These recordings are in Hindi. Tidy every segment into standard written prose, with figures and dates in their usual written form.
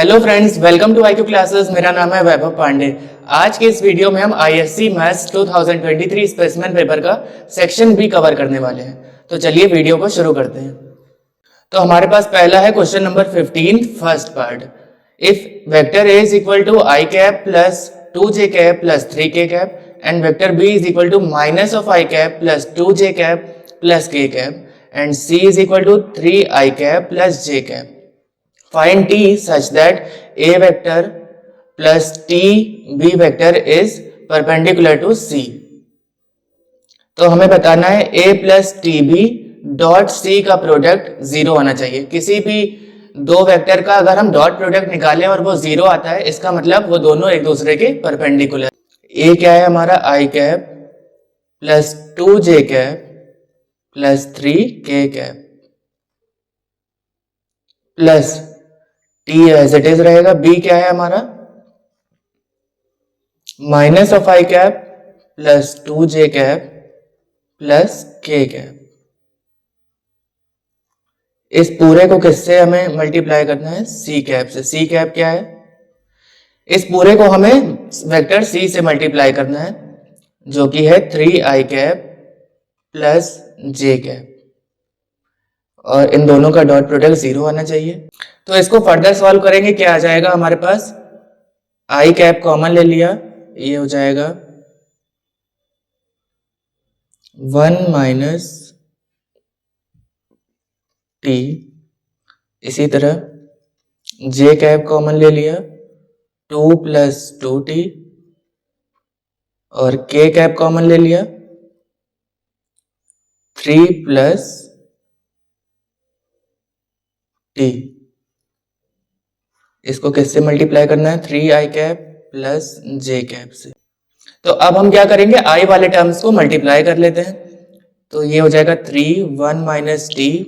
Hello friends, welcome to IQ classes. मेरा नाम है वैभव पांडे। आज के इस वीडियो में हम ISC मैथ्स 2023 स्पेसिमेन पेपर का सेक्शन बी कवर करने वाले हैं। तो चलिए वीडियो को शुरू करते हैं। तो हमारे पास पहला है question number 15 first part. If vector A is equal to I cap plus 2j cap plus 3k cap and vector B is equal to minus of I cap plus 2j cap plus k cap and C is equal to 3I cap plus j cap, find T such that A vector plus T B vector is perpendicular to C। तो हमें बताना है A plus TB dot C का प्रोडक्ट 0 आना चाहिए। किसी भी दो वेक्टर का अगर हम डॉट प्रोडक्ट निकालें और वो 0 आता है, इसका मतलब वो दोनों एक दूसरे के परपेंडिकुलर। A क्या है हमारा I cap plus 2j cap plus 3k cap plus T as it is रहेगा। B क्या है हमारा minus of I cap plus 2j cap plus k cap. इस पूरे को किससे हमें मल्टीप्लाई करना है? C कैप से। C कैप क्या है? इस पूरे को हमें वेक्टर C से मल्टीप्लाई करना है, जो कि है 3I cap plus j cap, और इन दोनों का डॉट प्रोडक्ट 0 आना चाहिए। तो इसको फर्दर सॉल्व करेंगे, क्या आ जाएगा हमारे पास? I कैप कॉमन ले लिया, ये हो जाएगा 1 माइनस t। इसी तरह j कैप कॉमन ले लिया, 2 प्लस 2t, और k कैप कॉमन ले लिया, 3 प्लस t। इसको किससे मल्टीप्लाई करना है? 3I cap plus j cap से। तो अब हम क्या करेंगे? I वाले टर्म्स को मल्टीप्लाई कर लेते हैं। तो ये हो जाएगा 3 1 माइनस t,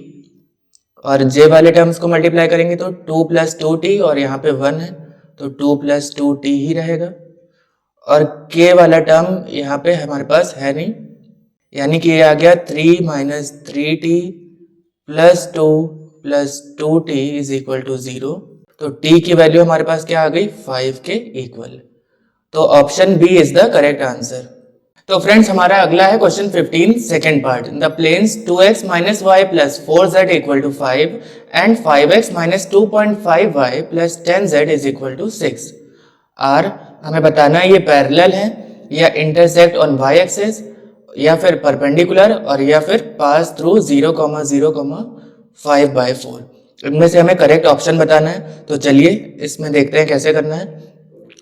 और j वाले टर्म्स को मल्टीप्लाई करेंगे तो 2 प्लस 2t, और यहाँ पे 1 है तो 2 प्लस 2t ही रहेगा। और k वाला टर्म यहाँ पे हमारे पास है नहीं, यानी कि ये आ गया 3 minus 3t plus 2 plus 2t is equal to 0। तो t की वैल्यू हमारे पास क्या आ गई? 5 के इक्वल। तो option B is the correct answer. तो फ्रेंड्स, हमारा अगला है question 15 second part. The planes 2x minus y plus 4z equal to 5 and 5x minus 2.5y plus 10z is equal to 6 are. हमें बताना है ये पैरेलल है या इंटरसेक्ट ऑन y एक्सिस, या फिर परपेंडिकुलर, और या फिर पास थ्रू 0,0,5/4। इनमें से हमें करेक्ट ऑप्शन बताना है। तो चलिए इसमें देखते हैं कैसे करना है।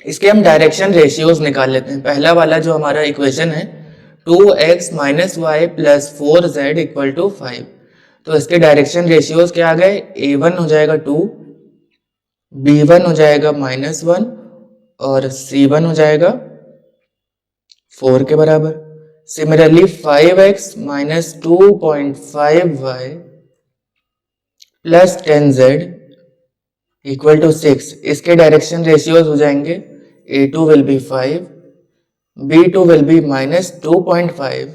इसके हम डायरेक्शन रेशियोज निकाल लेते हैं। पहला वाला जो हमारा इक्वेशन है 2x minus y plus 4z equal to 5, तो इसके डायरेक्शन रेशियोज क्या आ गए? a1 हो जाएगा 2, b1 हो जाएगा -1, और c1 हो जाएगा 4 के बराबर। Similarly 5x minus 2.5y plus 10z equal to 6, इसके डायरेक्शन रेशियोज हो जाएंगे a2 will be 5, b2 will be minus 2.5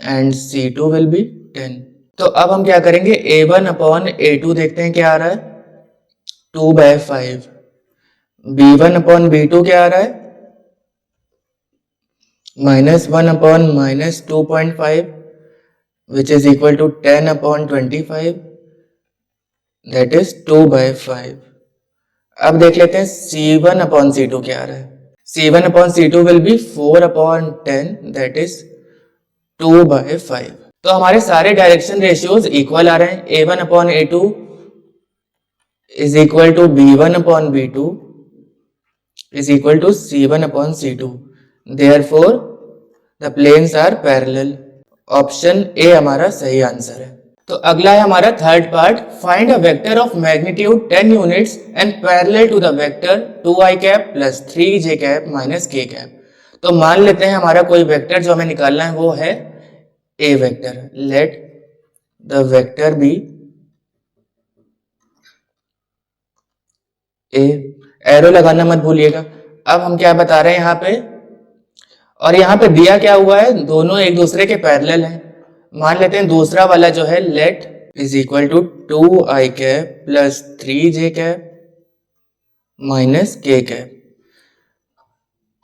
and c2 will be 10। तो अब हम क्या करेंगे? a1 अपॉन a2 देखते हैं क्या आ रहा है? 2/5। b1 अपॉन b2 क्या आ रहा है? -1 upon minus 2.5 which is equal to 10 upon 25, that is 2/5। अब देख लेते हैं c1 अपॉन c2 क्या आ रहा है? c1 upon c2 will B 4 upon 10, that is 2/5। तो हमारे सारे डायरेक्शन रेशियोज इक्वल आ रहे हैं। a1 upon a2 is equal to b1 upon b2 is equal to c1 upon c2। Therefore the planes are parallel. Option A हमारा सही आंसर है। तो अगला है हमारा third part. Find a vector of magnitude 10 units and parallel to the vector 2i cap plus 3j cap minus k cap. तो मान लेते हैं हमारा कोई वेक्टर जो हमें निकालना है वो है a vector. Let the vector be a। Arrow लगाना मत भूलिएगा। अब हम क्या बता रहे हैं यहाँ पे, और यहाँ पे दिया क्या हुआ है? दोनों एक दूसरे के पैरेलल हैं। मान लेते हैं दूसरा वाला जो है let is equal to 2i cap plus 3j cap minus k cap.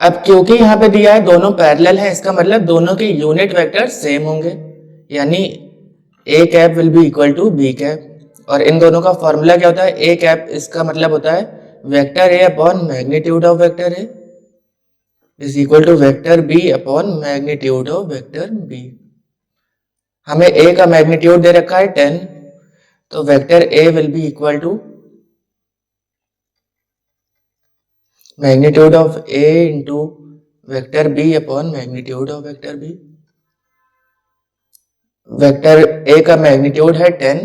अब क्योंकि यहाँ पे दिया है दोनों पैरेलल है, इसका मतलब दोनों के यूनिट वेक्टर सेम होंगे, यानी A cap will be equal to B cap. और इन दोनों का फॉर्मूला क्या होता है, ए कैप इसका मतलब होता है vector A upon magnitude of vector A is equal to vector B upon magnitude of vector B. हमें ए का मैग्नीट्यूड दे रखा है 10, तो vector A will be equal to magnitude of A into vector B upon magnitude of vector B. Vector A का मैग्नीट्यूड है 10,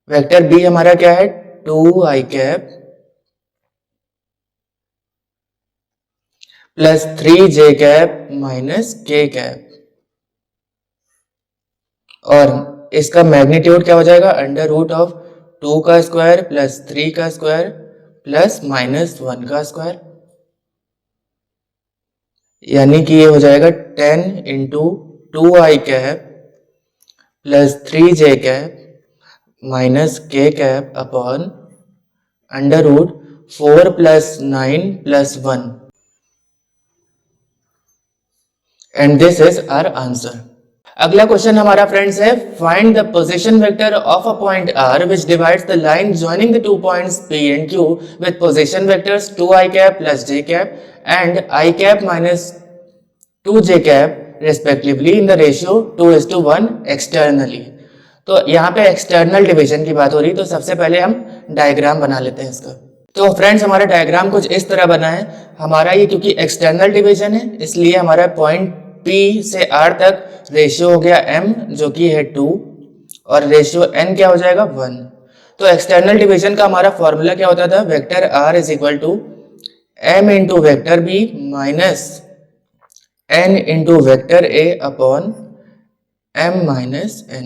वेक्टर बी हमारा क्या है 2 i cap plus 3 j cap minus k cap. और इसका मैग्नीट्यूड क्या हो जाएगा, अंडर रूट ऑफ 2 का स्क्वायर प्लस 3 का स्क्वायर प्लस माइनस 1 का स्क्वायर, यानी कि ये हो जाएगा 10 into 2 i cap plus 3 j cap minus k cap upon under root 4 plus 9 plus 1, and this is our answer. अगला क्वेश्चन हमारा फ्रेंड्स है, find the position vector of a point r which divides the line joining the 2 points P and Q with position vectors 2i cap plus j cap and i cap minus 2j cap respectively in the ratio 2:1 externally। तो यहाँ पे एक्सटर्नल डिवीजन की बात हो रही, तो सबसे पहले हम डायग्राम बना लेते हैं इसका। तो फ्रेंड्स हमारा डायग्राम कुछ इस तरह बना है। हमारा ये क्योंकि एक्सटर्नल डिवीजन है इसलिए हमारा पॉइंट P से R तक रेशियो हो गया m जो कि है 2 और रेशियो n क्या हो जाएगा 1। तो एक्सटर्नल डिवीजन का हमारा फॉर्मूला क्या होता था, vector R is equal to m into vector B minus n into vector a upon m minus n।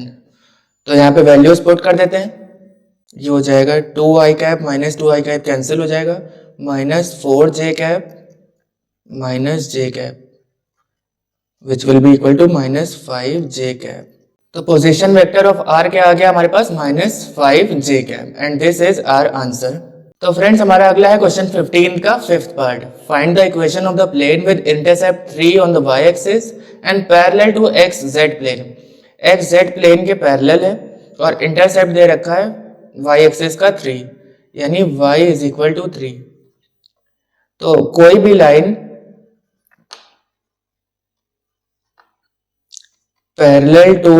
तो यहाँ पे वैल्यूज पुट कर देते हैं, ये हो जाएगा 2 i cap minus 2 i cap cancel हो जाएगा, minus 4 J cap minus J cap which will be equal to minus 5 j cap। तो पोजीशन वेक्टर ऑफ r क्या आ गया हमारे पास minus 5 j cap and this is our answer. तो फ्रेंड्स हमारा अगला है क्वेश्चन 15 का fifth part, find the equation of the plane with intercept 3 on the y axis and parallel to xz plane. xz plane के पैरेलल है और इंटरसेप्ट दे रखा है y एक्सिस का 3, यानी y इज इक्वल टू 3। तो कोई भी line parallel to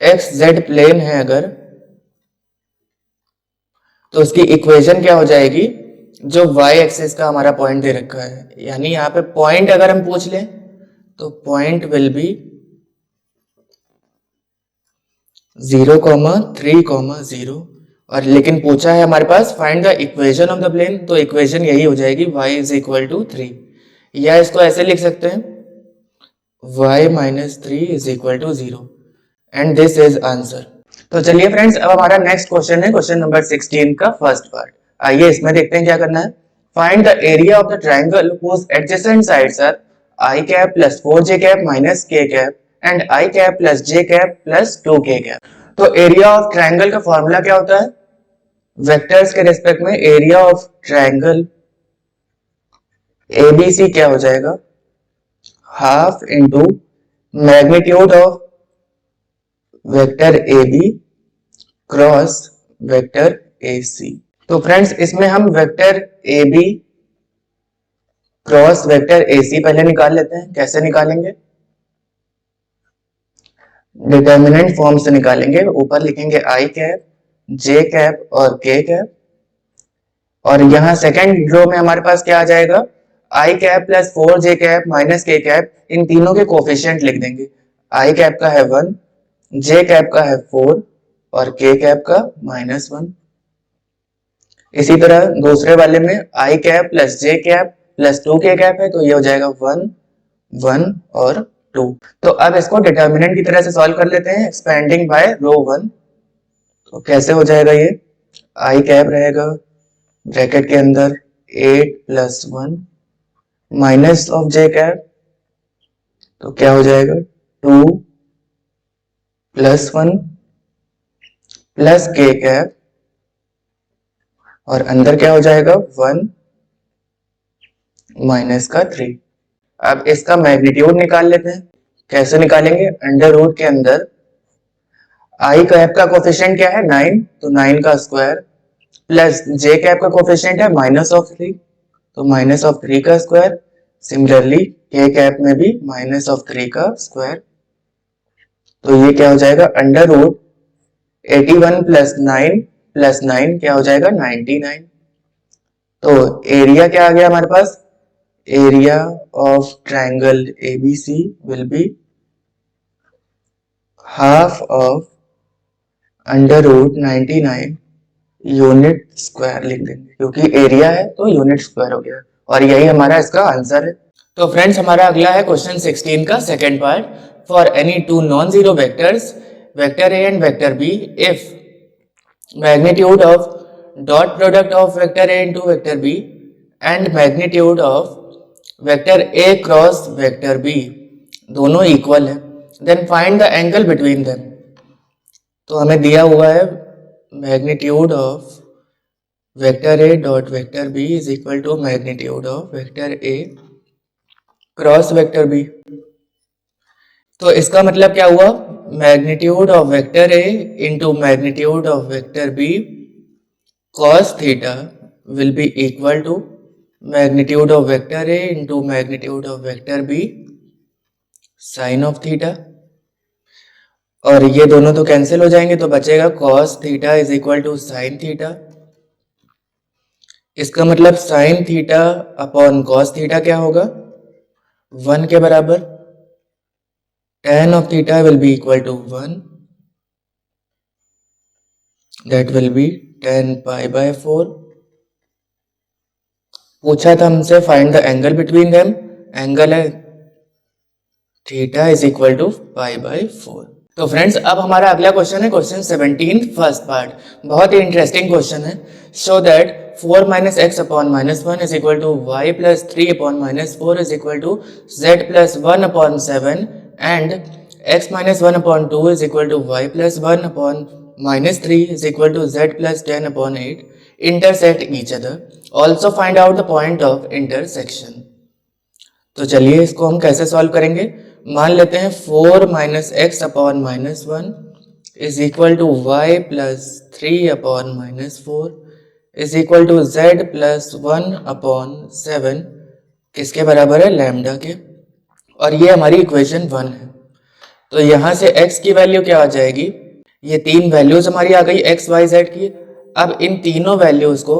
xz plane है अगर, तो उसकी इक्वेशन क्या हो जाएगी, जो y एक्सिस का हमारा पॉइंट दे रखा है, यानी यहाँ पे पॉइंट अगर हम पूछ लें तो पॉइंट विल बी 0,3,0 और लेकिन पूछा है हमारे पास find the equation of the plane, तो इक्वेशन यही हो जाएगी y इज इक्वल टू 3, या इसको ऐसे लिख सकते हैं y minus 3 is equal to 0 and this is answer. तो चलिए फ्रेंड्स अब हमारा नेक्स्ट क्वेश्चन है क्वेश्चन नंबर 16 का फर्स्ट पार्ट। आइए इसमें देखते हैं क्या करना है। Find the area of the triangle whose adjacent sides are i cap plus 4j cap minus k cap and i cap plus j cap plus 2k cap। तो एरिया ऑफ ट्राइंगल का फॉर्मूला क्या होता है, वेक्टर्स के रिस्पेक्ट में एरिया ऑफ ट्राइंगल ABC क्या हो जाएगा, half into magnitude of vector AB cross vector AC। तो फ्रेंड्स इसमें हम vector AB cross vector AC पहले निकाल लेते हैं। कैसे निकालेंगे, डिटर्मिनेंट फॉर्म से निकालेंगे। ऊपर लिखेंगे i कैप j कैप और k कैप, और यहाँ सेकेंड रो में हमारे पास क्या आ जाएगा, i cap plus 4j cap minus k cap, इन तीनों के कोफिशिएंट लिख देंगे। i कैप का है 1, j कैप का है 4 और k कैप का -1। इसी तरह दूसरे वाले में i cap plus j cap plus 2k cap है, तो ये हो जाएगा 1, 1 और 2। तो अब इसको डिटर्मिनेंट की तरह से सॉल्व कर लेते हैं, एक्सपेंडिंग बाय रो 1। तो कैसे हो जाएगा, ये i कैप रहेगा ब्रैकेट के अंदर 8 plus 1 minus of j cap, तो क्या हो जाएगा 2 प्लस 1 प्लस k कैप और अंदर क्या हो जाएगा 1 माइनस का 3। अब इसका मैग्नीट्यूड निकाल लेते हैं। कैसे निकालेंगे? अंडर रूट के अंदर आई कैप का कोफिशिएंट क्या है 9, तो 9 का स्क्वायर प्लस जे कैप का कोफिशिएंट है -3, तो -3 का स्क्वायर। सिमिलरली के कैप में भी -3 का स्क्वायर। तो ये क्या हो जाएगा अंडर रूट 81 प्लस 9 क्या हो जाएगा 99। तो एरिया क्या आ गया हमारे पास? Area of triangle ABC will be half of under root 99 unit square लिख देंगे, क्योंकि एरिया है तो यूनिट स्क्वायर हो गया, और यही हमारा इसका आंसर है। तो फ्रेंड्स हमारा अगला है क्वेश्चन 16 का second part. For any two non zero vectors vector A and vector B, if magnitude of dot product of vector A into vector B and magnitude of vector A cross vector B दोनों इक्वल है, then find the angle between them. तो हमें दिया हुआ है magnitude of vector A dot vector B is equal to magnitude of vector A cross vector B. तो इसका मतलब क्या हुआ? Magnitude of vector A into magnitude of vector B cos theta will be equal to magnitude of vector A into magnitude of vector B sine of theta. और ये दोनों तो कैंसिल हो जाएंगे, तो बचेगा cos theta is equal to sine theta. इसका मतलब sine theta upon cos theta क्या होगा? 1 के बराबर। tan of theta will be equal to 1, that will be tan pi by 4। पूछा था हमसे find the angle between them, angle है theta is equal to pi by 4। तो फ्रेंड्स अब हमारा अगला क्वेश्चन है क्वेश्चन 17 फर्स्ट पार्ट। बहुत ही इंटरेस्टिंग क्वेश्चन है। Show that 4 minus x upon -1 is equal to y plus 3 upon -4 is equal to z plus 1 upon 7 and x minus 1 upon 2 is equal to y plus 1 upon minus 3 is equal to z plus 10 upon 8 intersect each other. Also find out the point of intersection. तो चलिए इसको हम कैसे सॉल्व करेंगे। मान लेते हैं 4 minus x upon -1 is equal to y plus 3 upon -4 is equal to z plus 1 upon 7 किसके बराबर है? लैम्डा के। और ये हमारी इक्वेशन 1 है। तो यहां से x की वैल्यू क्या आ जाएगी? ये तीन वैल्यूज हमारी आ गई x y z की। अब इन तीनों वैल्यूज को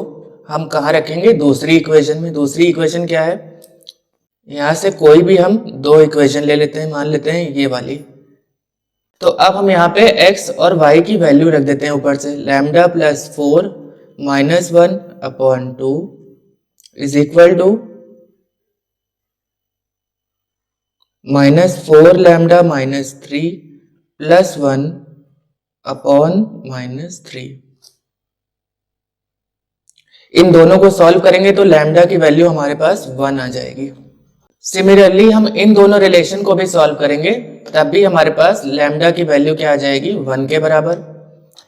हम कहाँ रखेंगे? दूसरी इक्वेशन में। दूसरी इक्वेशन क्या है? यहां से कोई भी हम दो इक्वेशन ले लेते हैं, मान लेते हैं ये वाली। तो अब हम यहाँ पे x और y की वैल्यू रख देते हैं ऊपर से। Lambda plus 4 minus 1 upon 2 is equal to -4 lambda -3 plus 1 upon -3। इन दोनों को सॉल्व करेंगे तो लैम्डा की वैल्यू हमारे पास 1 आ जाएगी। सिमिलरली हम इन दोनों रिलेशन को भी सॉल्व करेंगे, तब भी हमारे पास लैम्डा की वैल्यू क्या आ जाएगी? 1 के बराबर।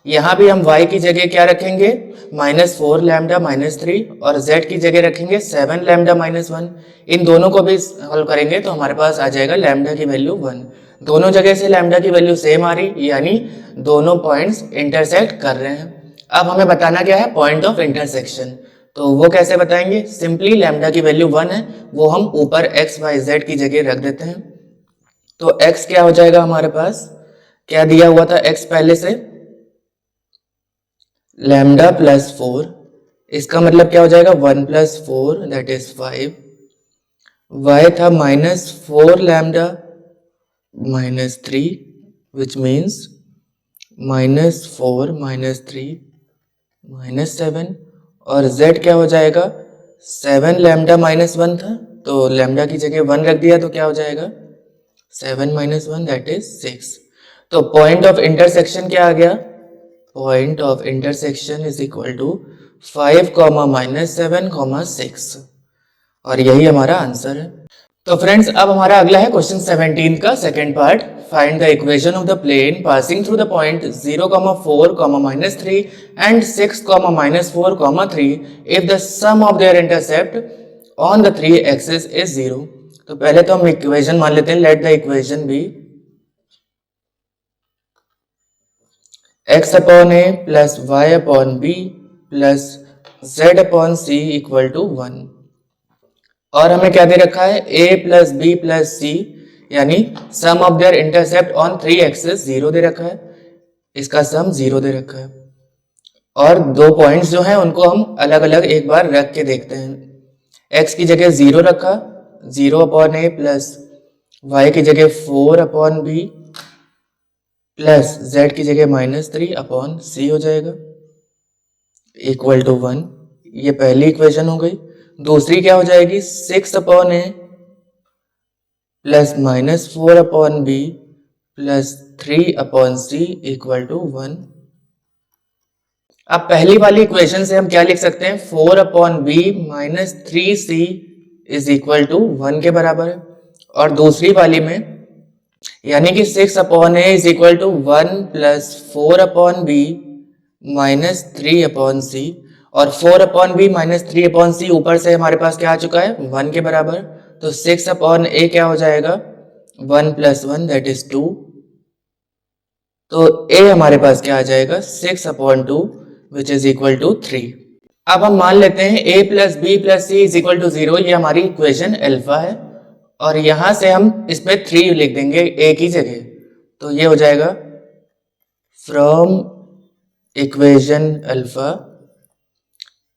यहाँ भी हम y की जगह क्या रखेंगे? -4 लैम्डा -3 और z की जगह रखेंगे 7 लैम्डा -1। इन दोनों को भी सॉल्व करेंगे तो हमारे पास आ जाएगा लैम्डा की वैल्यू 1। दोनों जगह से लैम्डा की वैल्यू सेम आ रही, यानी दोनों पॉइंट्स इंटरसेक्ट कर रहे हैं। अब हमें बताना क्या है? Point of intersection. तो वो कैसे बताएंगे? सिंपली लैम्डा की वैल्यू 1 है, वो हम ऊपर x y z की जगह रख देते हैं। तो x क्या हो जाएगा हमारे पास? क्या दिया हुआ था x पहले से? Lambda plus 4। इसका मतलब क्या हो जाएगा? 1 प्लस 4 दैट इज 5। y था -4 लैम्डा -3 विच मीन्स -4 -3 -7। और z क्या हो जाएगा? 7 लैम्डा -1 था, तो लैम्डा की जगह 1 रख दिया तो क्या हो जाएगा? 7 - 1 दैट इज 6। तो पॉइंट ऑफ इंटरसेक्शन क्या आ गया? Point of intersection is equal to 5, -7, 6। और यही हमारा आंसर है। तो फ्रेंड्स अब हमारा अगला है क्वेश्चन 17 का second part. Find the equation of the plane passing through the point 0, 4, -3 and 6, -4, 3 if the sum of their intercept on the 3 axis is 0। तो पहले तो हम इक्वेशन मान लेते हैं। Let the equation be x upon a plus y upon b plus z upon c equal to 1। और हमें क्या दे रखा है, a plus b plus c यानी sum of their intercept on 3 axis 0 दे रखा है। इसका सम 0 दे रखा है और दो पॉइंट्स जो हैं उनको हम अलग अलग एक बार रख के देखते हैं। x की जगह 0 रखा, 0 अपॉन a प्लस y की जगह 4 अपॉन b प्लस z की जगह -3 अपॉन c हो जाएगा इक्वल टू 1। ये पहली इक्वेशन हो गई। दूसरी क्या हो जाएगी, 6 upon a plus -4 upon b plus 3 upon c equal to 1। अब पहली वाली इक्वेशन से हम क्या लिख सकते हैं, 4 upon b minus 3c is equal to 1 के बराबर है। और दूसरी वाली में यानी कि 6 upon a is equal to 1 plus 4 upon b minus 3 upon c। और 4 upon b minus 3 upon c ऊपर से हमारे पास क्या आ चुका है, 1 के बराबर। तो 6 अपॉन a क्या हो जाएगा, 1 प्लस 1 दैट इज 2। तो a हमारे पास क्या आ जाएगा, 6 upon 2 which is equal to 3। अब हम मान लेते हैं a plus b plus c is equal to 0। ये हमारी इक्वेशन अल्फा है और यहां से हम इस पे 3 लिख देंगे a की जगह। तो ये हो जाएगा from equation alpha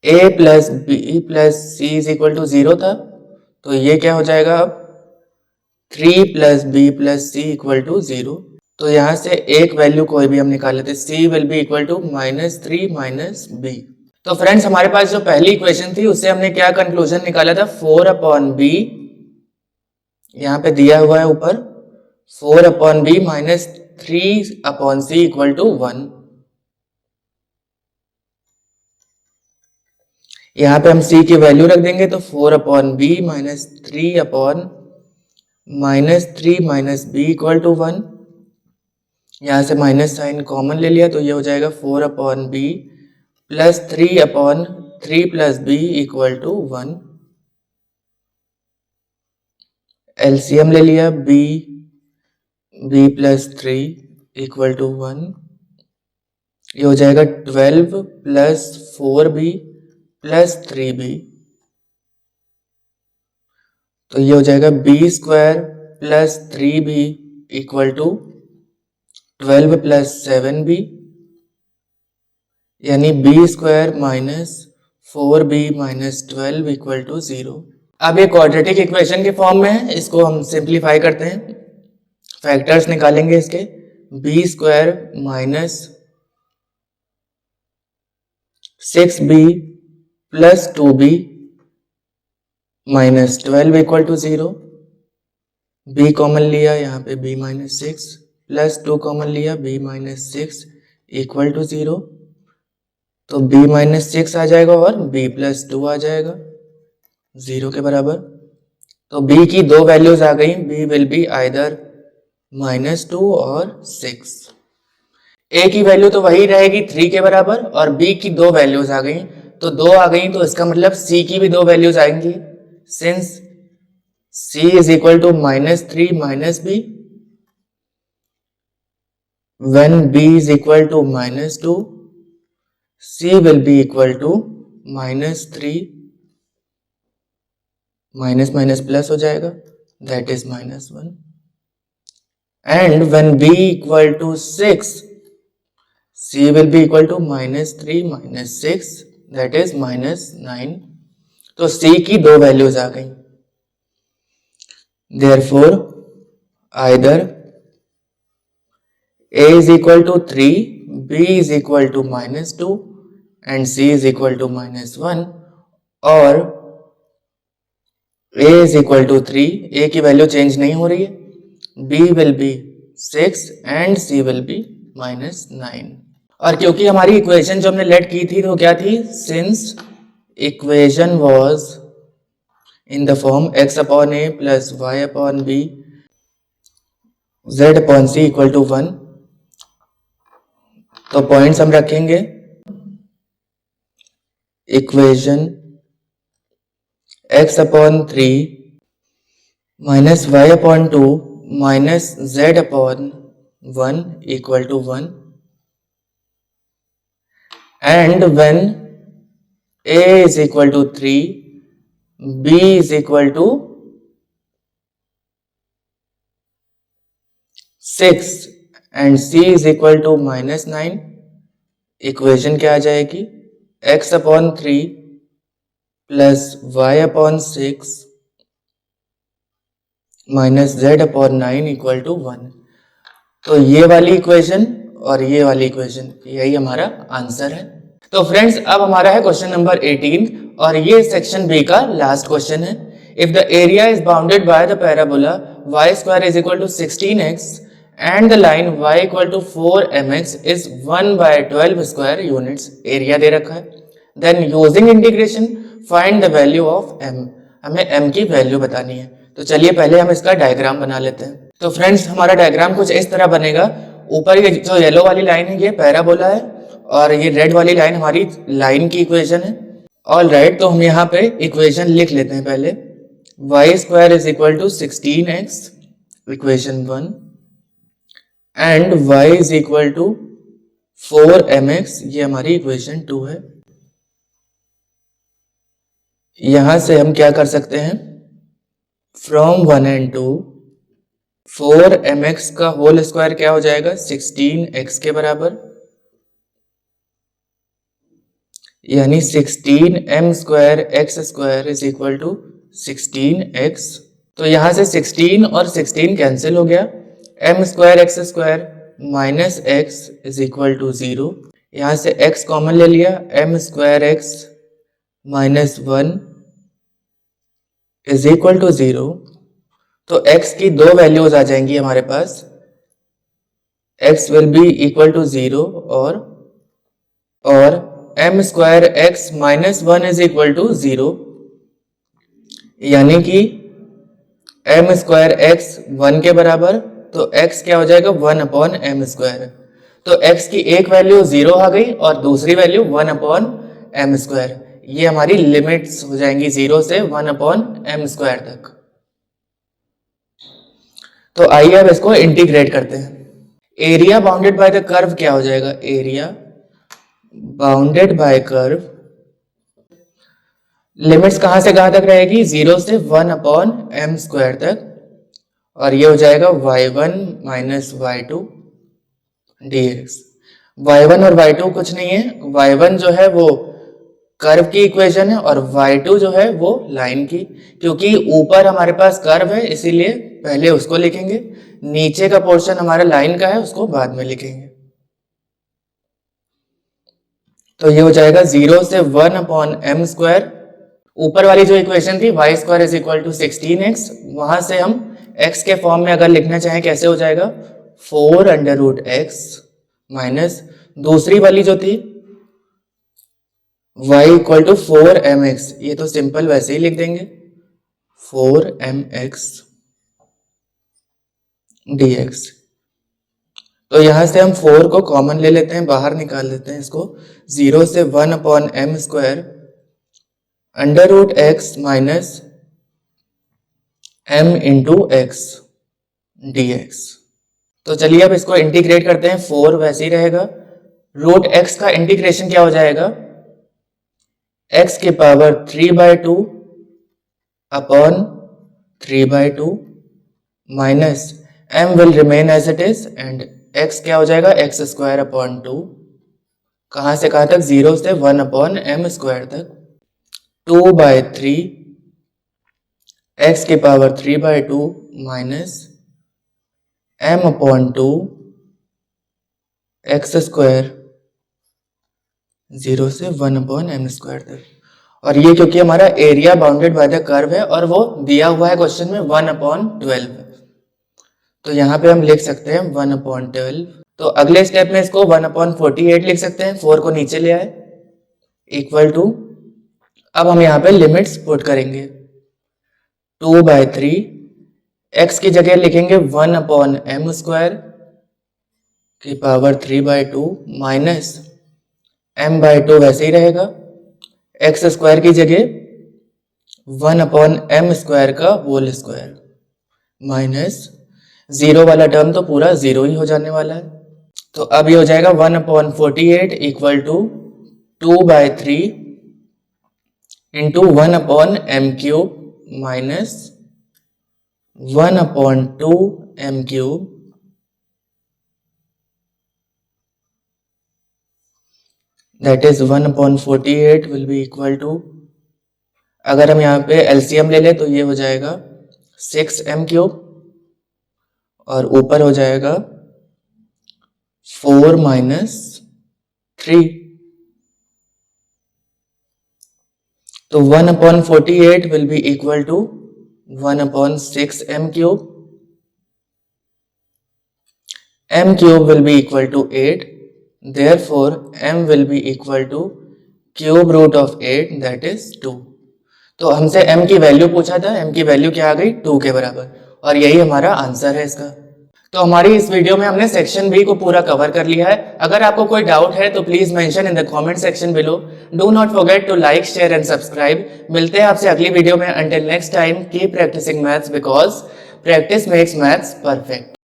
a plus b plus c is equal to 0 था। तो ये क्या हो जाएगा अब 3 plus b plus c equal to 0। तो यहां से एक वैल्यू कोई भी हम निकाल लेते हैं, c will be equal to -3 minus b। तो फ्रेंड्स हमारे पास जो पहली इक्वेशन थी उससे हमने क्या कंक्लूजन निकाला था, 4 अपॉन b यहाँ पे दिया हुआ है ऊपर, 4 upon b minus 3 upon c equal to 1। यहाँ पे हम c की वैल्यू रख देंगे तो 4 upon b minus 3 upon -3 minus b equal to 1। यहाँ से माइनस साइन कॉमन ले लिया तो ये हो जाएगा 4 upon b plus 3 upon 3 plus b equal to 1। LCM ले लिया b प्लस 3 इक्वल टू 1। ये हो जाएगा 12 प्लस 4b प्लस 3b। तो ये हो जाएगा b square plus 3b equal to 12 plus 7b यानी b square minus 4b minus 12 equal to 0। अब ये क्वाड्रेटिक इक्वेशन के फॉर्म में है, इसको हम सिंप्लीफाई करते हैं। फैक्टर्स निकालेंगे इसके, b square minus 6b plus 2b minus 12 equal to 0। b common लिया यहाँ पे b माइनस 6 प्लस 2 कॉमन लिया b माइनस 6 इक्वल टू 0। तो b माइनस 6 आ जाएगा और b प्लस 2 आ जाएगा 0 के बराबर। तो b की दो वैल्यूज आ गई, b विल बी आइदर -2 और 6। a की वैल्यू तो वही रहेगी 3 के बराबर और b की दो वैल्यूज आ गई, तो 2 आ गई तो इसका मतलब c की भी दो वैल्यूज आएंगी। Since c is equal to -3 minus b, when b is equal to -2, c will be equal to -3, minus minus plus हो जाएगा that is -1, and when b equal to 6, c will be equal to -3 minus 6 that is -9। तो c की दो वैल्यूज आ गई। therefore either a is equal to 3, b is equal to -2 and c is equal to -1, और a is equal to 3, a की वैल्यू चेंज नहीं हो रही है, b will be 6 and c will be -9। और क्योंकि हमारी इक्वेशन जो हमने लेट की थी तो क्या थी, since equation was in the form x upon a plus y upon b z upon c equal to 1। तो पॉइंट्स हम रखेंगे, equation x upon 3 minus y upon 2 minus z upon 1 equal to 1, and when a is equal to 3, b is equal to 6 and c is equal to minus 9, equation क्या आ जाएगी, x upon 3 plus y upon 6 minus z upon 9 equal to 1। तो ये वाली इक्वेशन और ये वाली इक्वेशन, यही हमारा आंसर है। तो फ्रेंड्स अब हमारा है क्वेश्चन नंबर 18 और ये सेक्शन बी का लास्ट क्वेश्चन है। If the area is bounded by the parabola y square is equal to 16x and the line y equal to 4mx is 1/12 square units, area दे रखा है, then using integration find the value of m, हमें m की वैल्यू बतानी है। तो चलिए पहले हम इसका डायग्राम बना लेते हैं। तो फ्रेंड्स हमारा डायग्राम कुछ इस तरह बनेगा। ऊपर ये जो येलो वाली लाइन है ये पैराबोला है और ये रेड वाली लाइन हमारी लाइन की इक्वेशन है। ऑल राइट, तो हम यहाँ पे इक्वेशन लिख लेते हैं पहले। y square is equal to 16x equation 1 and y is equal to 4mx, ये हमारी इक्वेशन 2 है। यहां से हम क्या कर सकते हैं, फ्रॉम 1 एंड 2 4mx का होल स्क्वायर क्या हो जाएगा, 16x के बराबर, यानी 16m square x square is equal to 16x। तो यहां से 16 और 16 कैंसिल हो गया, m square x square minus x is equal to 0। यहां से x कॉमन ले लिया, m square x minus 1 is equal to 0। तो x की दो वैल्यूज आ जाएंगी हमारे पास, x will be equal to 0 और m square x minus 1 is equal to 0, यानी कि m स्क्वायर x 1 के बराबर, तो x क्या हो जाएगा 1 अपॉन m स्क्वायर। तो x की एक वैल्यू 0 आ गई और दूसरी वैल्यू 1 अपॉन m स्क्वायर, ये हमारी लिमिट्स हो जाएंगी 0 से 1 अपॉन m स्क्वायर तक। तो आइए अब इसको इंटीग्रेट करते हैं। Area bounded by the curve क्या हो जाएगा, area bounded by curve, limits कहां से कहां तक रहेगी, 0 से 1 अपॉन m स्क्वायर तक, और ये हो जाएगा y1 minus y2 dx। y1 और y2 कुछ नहीं है, y1 जो है वो कर्व की इक्वेशन है और y2 जो है वो लाइन की। क्योंकि ऊपर हमारे पास कर्व है इसीलिए पहले उसको लिखेंगे, नीचे का पोर्शन हमारा लाइन का है उसको बाद में लिखेंगे। तो ये हो जाएगा 0 से 1 अपॉन m स्क्वायर। ऊपर वाली जो इक्वेशन थी y square is equal to 16x, वहां से हम x के फॉर्म में अगर लिखना चाहें कैसे हो जाएगा, 4 अंडर रूट x माइनस दूसरी वाली जो थी y इक्वल टू 4mx, ये तो सिंपल वैसे ही लिख देंगे 4mx dx। तो यहां से हम 4 को कॉमन ले लेते हैं, बाहर निकाल लेते हैं इसको, 0 से 1 upon m square under root x minus m into x dx। तो चलिए अब इसको इंटीग्रेट करते हैं, 4 वैसे ही रहेगा, रूट x का इंटीग्रेशन क्या हो जाएगा, x की power 3/2 upon 3/2 minus m will remain as it is and x क्या हो जाएगा, x स्क्वायर अपॉन 2, कहां से कहां तक, 0 से 1 अपॉन m स्क्वायर तक, 2/3 x की power 3/2 minus m upon 2 x square 0 से 1 अपॉन m स्क्वायर तक। और ये क्योंकि हमारा area bounded by the curve है और वो दिया हुआ है क्वेश्चन में 1/12, तो यहाँ पे हम लिख सकते हैं 1/12। तो अगले स्टेप में इसको 1/48 लिख सकते हैं, 4 को नीचे ले आए, इक्वल टू, अब हम यहाँ पे लिमिट्स पुट करेंगे। 2/3, x की जगह लिखेंगे 1/m² की पावर 3/2 माइनस m/2 वैसे ही रहेगा, x² की जगह 1/m² का होल स्क्वायर माइनस 0 वाला टर्म तो पूरा 0 ही हो जाने वाला है। तो अब ये हो जाएगा 1/48 equal to 2/3 into 1/m³ minus 1/2m³। That is 1/48 will be equal to, अगर हम यहाँ पे एलसीएम ले लें तो ये हो जाएगा 6m³ और ऊपर हो जाएगा 4 - 3। तो 1/48 will be equal to 1/6m³, m³ will be equal to 8, therefore m will be equal to cube root of 8 that is 2। तो हमसे m की वैल्यू पूछा था, m की वैल्यू क्या आ गई 2 के बराबर, और यही हमारा आंसर है इसका। तो हमारी इस वीडियो में हमने सेक्शन बी को पूरा कवर कर लिया है। अगर आपको कोई डाउट है तो please mention in the comment section below. Do not forget to like, share and subscribe. मिलते हैं आपसे अगली वीडियो में। Until next time keep practicing maths because practice makes maths perfect.